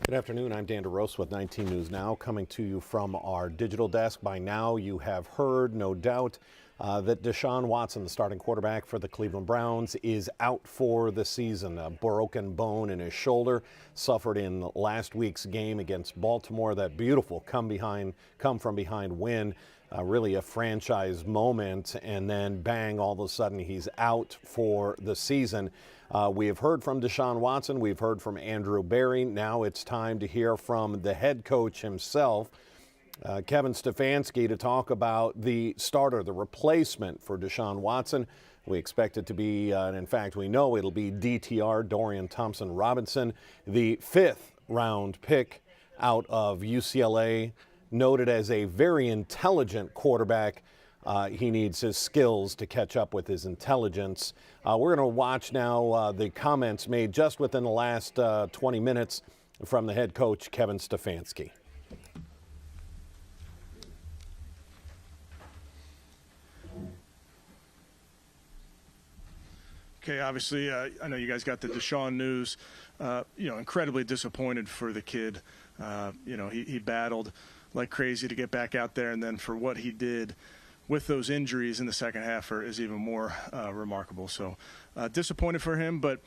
Good afternoon. I'm Dan DeRose with 19 News Now, coming to you from our digital desk. By now, you have heard, no doubt, that Deshaun Watson, the starting quarterback for the Cleveland Browns, is out for the season. A broken bone in his shoulder, suffered in last week's game against Baltimore. That beautiful come from behind win, really a franchise moment, and then bang, all of a sudden he's out for the season. We have heard from Deshaun Watson. We've heard from Andrew Berry. Now it's time to hear from the head coach himself, Kevin Stefanski, to talk about the starter, the replacement for Deshaun Watson. We expect it to be, and in fact, we know it'll be DTR, Dorian Thompson-Robinson, the 5th round pick out of UCLA, noted as a very intelligent quarterback. He needs his skills to catch up with his intelligence. We're going to watch now the comments made just within the last 20 minutes from the head coach, Kevin Stefanski. Okay, obviously, I know you guys got the Deshaun news. Incredibly disappointed for the kid. He battled like crazy to get back out there, and then for what he did with those injuries in the second half is even more remarkable. So disappointed for him, but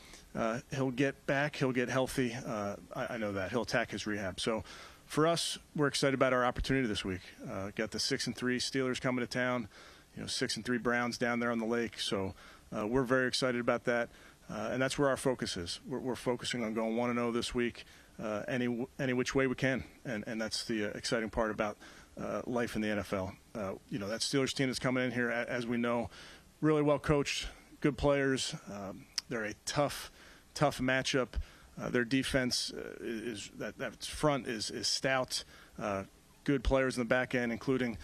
he'll get back. He'll get healthy. I know that. He'll attack his rehab. So for us, we're excited about our opportunity this week. Got the 6-3 Steelers coming to town, 6-3 Browns down there on the lake. So we're very excited about that. And that's where our focus is. We're focusing on going 1-0 this week, any which way we can. And that's the exciting part about life in the NFL. That Steelers team that's coming in here, as we know, really well coached, good players. They're a tough matchup. Their defense that front is stout. Good players in the back end, including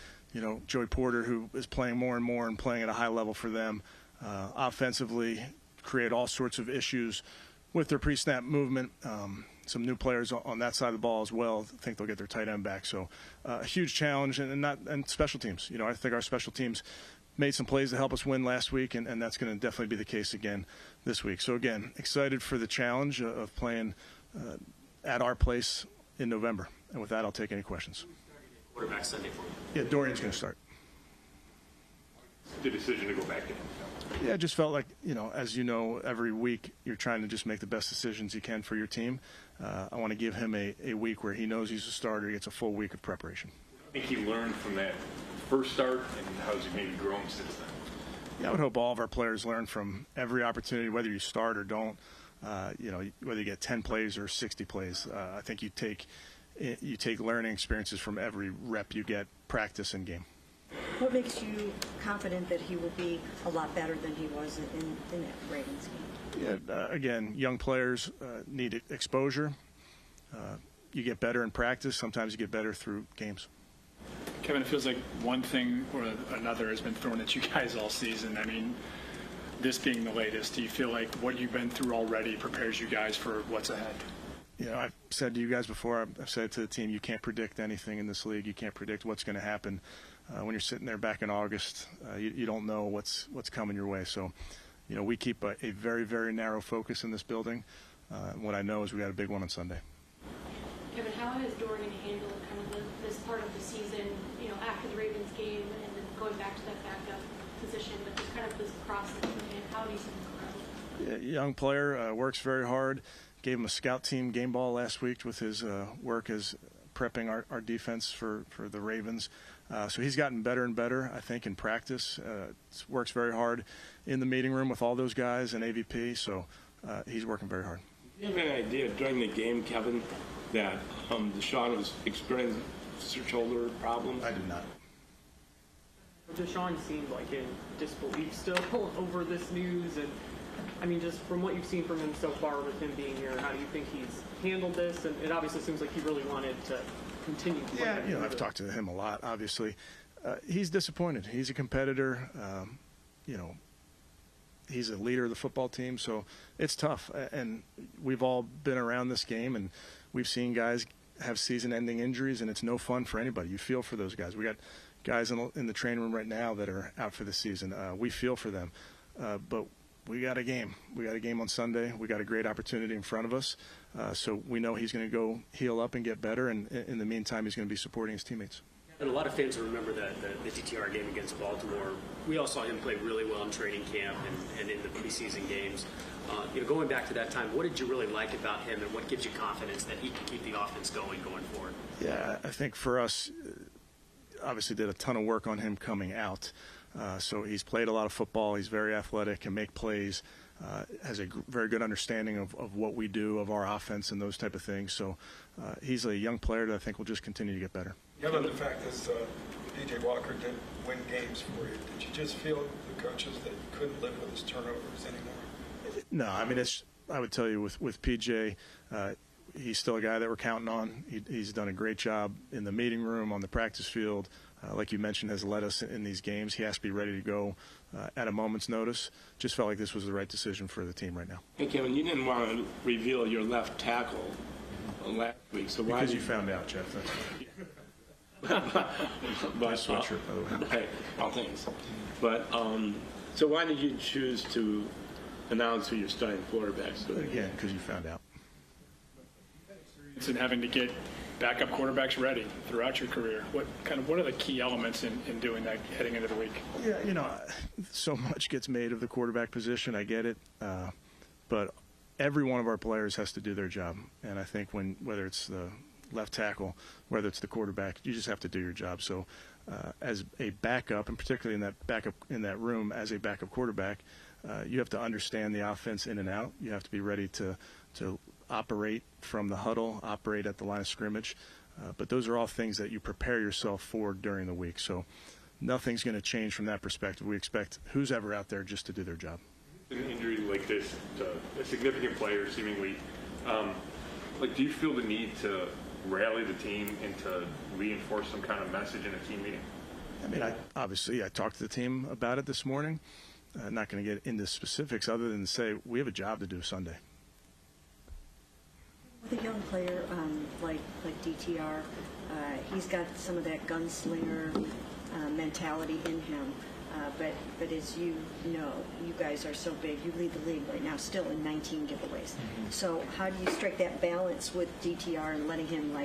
Joey Porter, who is playing more and more and playing at a high level for them. Offensively, create all sorts of issues with their pre-snap movement. Some new players on that side of the ball as well. I think they'll get their tight end back. So a huge challenge, and special teams. I think our special teams made some plays to help us win last week, and that's going to definitely be the case again this week. So again, excited for the challenge of playing at our place in November. And with that, I'll take any questions. Quarterback Sunday for you. Yeah, Dorian's going to start. The decision to go back in. Yeah, it just felt like, as you know, every week you're trying to just make the best decisions you can for your team. I want to give him a week where he knows he's a starter. He gets a full week of preparation. I think he learned from that first start, and how's he maybe grown since then? Yeah, I would hope all of our players learn from every opportunity, whether you start or don't. Whether you get 10 plays or 60 plays. I think you take learning experiences from every rep you get, practice and game. What makes you confident that he will be a lot better than he was in that Ravens game? Yeah, again, young players need exposure. You get better in practice. Sometimes you get better through games. Kevin, it feels like one thing or another has been thrown at you guys all season. I mean, this being the latest, do you feel like what you've been through already prepares you guys for what's ahead? I've said to you guys before, I've said to the team, you can't predict anything in this league. You can't predict what's going to happen. When you're sitting there back in August, you don't know what's coming your way. So, we keep a very, very narrow focus in this building. What I know is we got a big one on Sunday. Kevin, how has Dorian handled kind of this part of the season, after the Ravens game and then going back to that backup position, but just kind of this process, and how do you see him grow? Young player, works very hard. Gave him a scout team game ball last week with his work as prepping our defense for the Ravens. So he's gotten better and better, I think, in practice. Works very hard in the meeting room with all those guys and AVP, so he's working very hard. Do you have any idea during the game, Kevin, that Deshaun was experiencing shoulder problems? I did not. Deshaun seemed like in disbelief still over this news, and I mean, just from what you've seen from him so far with him being here, how do you think he's handled this? And it obviously seems like he really wanted to continue. Yeah, I've talked to him a lot, obviously. He's disappointed. He's a competitor. He's a leader of the football team, so it's tough. And we've all been around this game, and we've seen guys have season-ending injuries, and it's no fun for anybody. You feel for those guys. We got guys in the training room right now that are out for the season. We feel for them. But we got a game. We got a game on Sunday. We got a great opportunity in front of us. So we know he's going to go heal up and get better. And in the meantime, he's going to be supporting his teammates. And a lot of fans will remember the DTR game against Baltimore. We all saw him play really well in training camp and in the preseason games. Going back to that time, what did you really like about him, and what gives you confidence that he can keep the offense going forward? Yeah, I think for us, obviously did a ton of work on him coming out. So he's played a lot of football. He's very athletic, can make plays, has a very good understanding of what we do, of our offense and those type of things. So he's a young player that I think will just continue to get better. Given the fact that P.J. Walker didn't win games for you, did you just feel, the coaches, that you couldn't live with his turnovers anymore? No, I mean, I would tell you with P.J., he's still a guy that we're counting on. He's done a great job in the meeting room, on the practice field. Like you mentioned, has led us in these games. He has to be ready to go at a moment's notice. Just felt like this was the right decision for the team right now. Hey, Kevin, you didn't want to reveal your left tackle last week, so why? Because you found out, Jeff. That's but sweatshirt, by the way. Hey, all things. But so why did you choose to announce who your starting quarterback is? Again, because you found out. It's in having to get backup quarterbacks ready throughout your career. What are the key elements in doing that heading into the week? Yeah, so much gets made of the quarterback position. I get it, but every one of our players has to do their job. And I think whether it's the left tackle, whether it's the quarterback, you just have to do your job. So as a backup, and particularly in that room as a backup quarterback, you have to understand the offense in and out. You have to be ready to operate from the huddle, operate at the line of scrimmage. But those are all things that you prepare yourself for during the week. So nothing's going to change from that perspective. We expect who's ever out there just to do their job. An injury like this to a significant player, seemingly, do you feel the need to rally the team and to reinforce some kind of message in a team meeting? I mean, I talked to the team about it this morning. Not going to get into specifics other than to say we have a job to do Sunday. With a young player like DTR, he's got some of that gunslinger mentality in him. But as you know, you guys are so big. You lead the league right now, still in 19 giveaways. Mm-hmm. So how do you strike that balance with DTR and letting him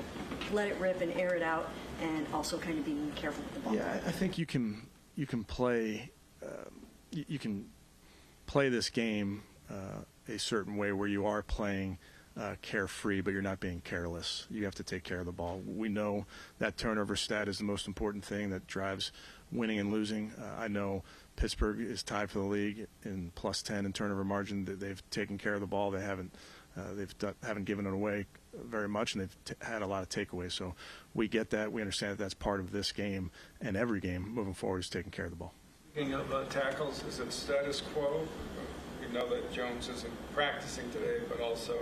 let it rip and air it out, and also kind of being careful with the ball? Yeah, I think you can play this game a certain way where you are playing carefree, but you're not being careless. You have to take care of the ball. We know that turnover stat is the most important thing that drives winning and losing. I know Pittsburgh is tied for the league in +10 in turnover margin. They've taken care of the ball. They haven't given it away very much, and they've had a lot of takeaways. So we get that. We understand that that's part of this game, and every game moving forward is taking care of the ball. Speaking of tackles, is it status quo? We know that Jones isn't practicing today, but also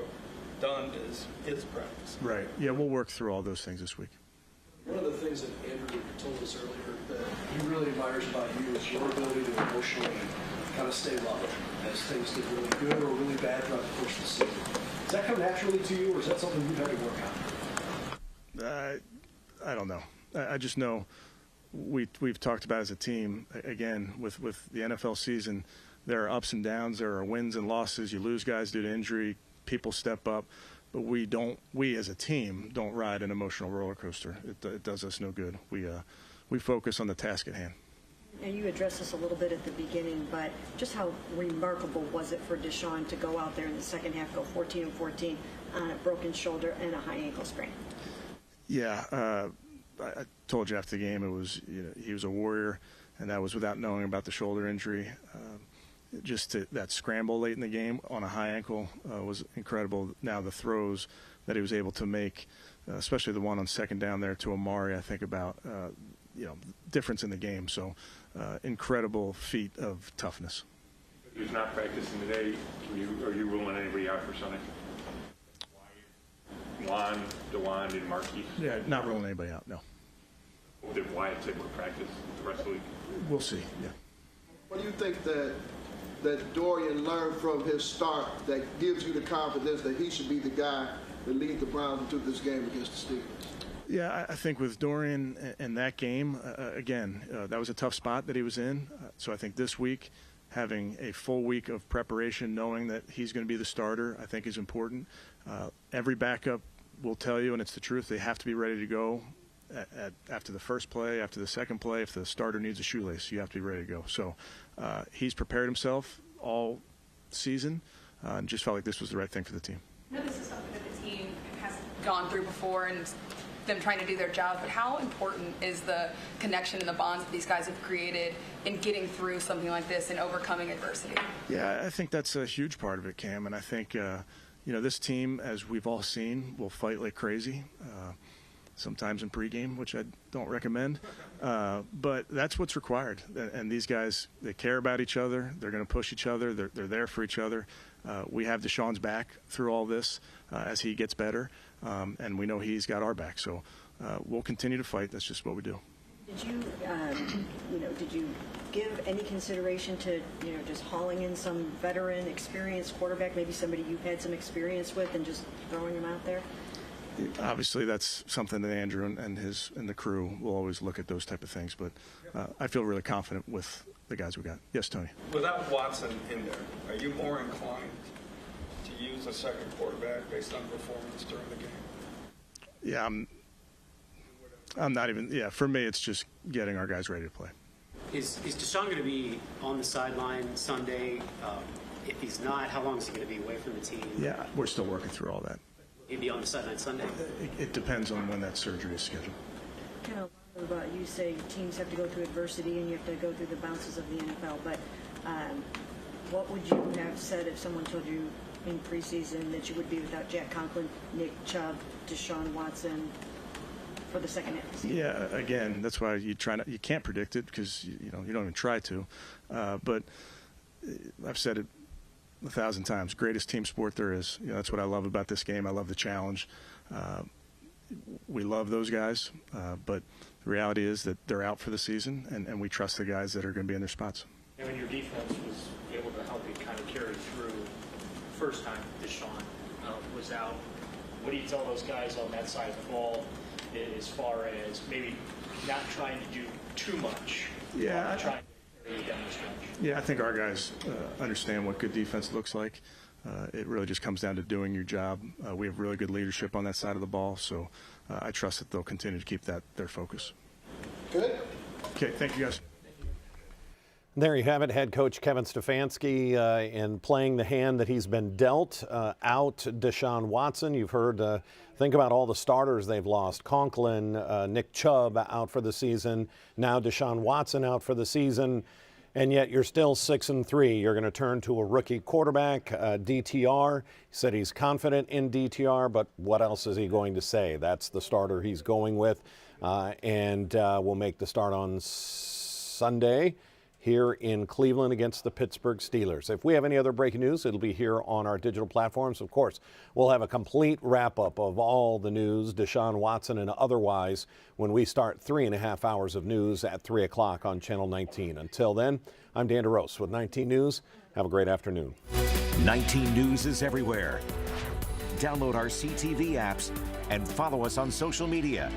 Dunn is practicing. Right. Yeah, we'll work through all those things this week. One of the things that Andrew told us earlier that he really admires about you is your ability to emotionally kind of stay level as things get really good or really bad throughout the course of the season. Does that come naturally to you, or is that something you've had to work on? I don't know. I just know we've talked about as a team, again, with the NFL season, there are ups and downs. There are wins and losses. You lose guys due to injury. People step up. But we as a team don't ride an emotional roller coaster. It does us no good. We focus on the task at hand. Now, you addressed this a little bit at the beginning, but just how remarkable was it for Deshaun to go out there in the second half, go 14-14 on a broken shoulder and a high ankle sprain? Yeah, I told you after the game he was a warrior, and that was without knowing about the shoulder injury. That scramble late in the game on a high ankle was incredible. Now the throws that he was able to make, especially the one on second down there to Amari, I think about difference in the game. So incredible feat of toughness. He's not practicing today. Are you ruling anybody out for Sunday? Dewan, and Marquise? Yeah, not ruling anybody out. No. Did Wyatt take more practice the rest of the week? We'll see. Yeah. What do you think that Dorian learned from his start that gives you the confidence that he should be the guy that lead the Browns into this game against the Steelers? Yeah, I think with Dorian and that game, again, that was a tough spot that he was in. So I think this week having a full week of preparation, knowing that he's going to be the starter, I think is important. Every backup will tell you, and it's the truth, they have to be ready to go after the first play, after the second play. If the starter needs a shoelace, you have to be ready to go. So he's prepared himself all season and just felt like this was the right thing for the team. I know this is something that the team has gone through before and them trying to do their job, but how important is the connection and the bonds that these guys have created in getting through something like this and overcoming adversity? Yeah, I think that's a huge part of it, Cam, and I think this team, as we've all seen, will fight like crazy, sometimes in pregame, which I don't recommend, but that's what's required. And these guys, they care about each other. They're going to push each other. They're there for each other. We have Deshaun's back through all this as he gets better, and we know he's got our back. So we'll continue to fight. That's just what we do. Did you, did you give any consideration to, just hauling in some veteran, experienced quarterback, maybe somebody you've had some experience with, and just throwing him out there? Obviously, that's something that Andrew and the crew will always look at those type of things. But I feel really confident with the guys we got. Yes, Tony. Without Watson in there, are you more inclined to use a second quarterback based on performance during the game? Yeah, I'm not even. Yeah, for me, it's just getting our guys ready to play. Is Deshaun going to be on the sideline Sunday? If he's not, how long is he going to be away from the team? Yeah, we're still working through all that. He'd be on the sideline Sunday? It depends on when that surgery is scheduled. Kind of about you say teams have to go through adversity and you have to go through the bounces of the NFL, but what would you have said if someone told you in preseason that you would be without Jack Conklin, Nick Chubb, Deshaun Watson for the second half of the season? Yeah, again, that's why you can't predict it because you don't even try to. But I've said it 1,000 times. Greatest team sport there is. That's what I love about this game. I love the challenge. We love those guys, but the reality is that they're out for the season, and we trust the guys that are going to be in their spots. And when your defense was able to help you kind of carry through the first time Deshaun was out, what do you tell those guys on that side of the ball as far as maybe not trying to do too much? Yeah. Trying to carry you down the stretch? Yeah, I think our guys understand what good defense looks like. It really just comes down to doing your job. We have really good leadership on that side of the ball, so I trust that they'll continue to keep that their focus. Good. Okay, thank you guys. There you have it, head coach Kevin Stefanski in playing the hand that he's been dealt. Out Deshaun Watson. You've heard, think about all the starters they've lost. Conklin, Nick Chubb out for the season. Now Deshaun Watson out for the season. And yet you're still 6-3. You're going to turn to a rookie quarterback, DTR. He said he's confident in DTR, but what else is he going to say? That's the starter he's going with. And we'll make the start on Sunday here in Cleveland against the Pittsburgh Steelers. If we have any other breaking news, it'll be here on our digital platforms. Of course, we'll have a complete wrap-up of all the news, Deshaun Watson and otherwise, when we start 3.5 hours of news at 3 o'clock on Channel 19. Until then, I'm Dan DeRose with 19 News. Have a great afternoon. 19 News is everywhere. Download our CTV apps and follow us on social media.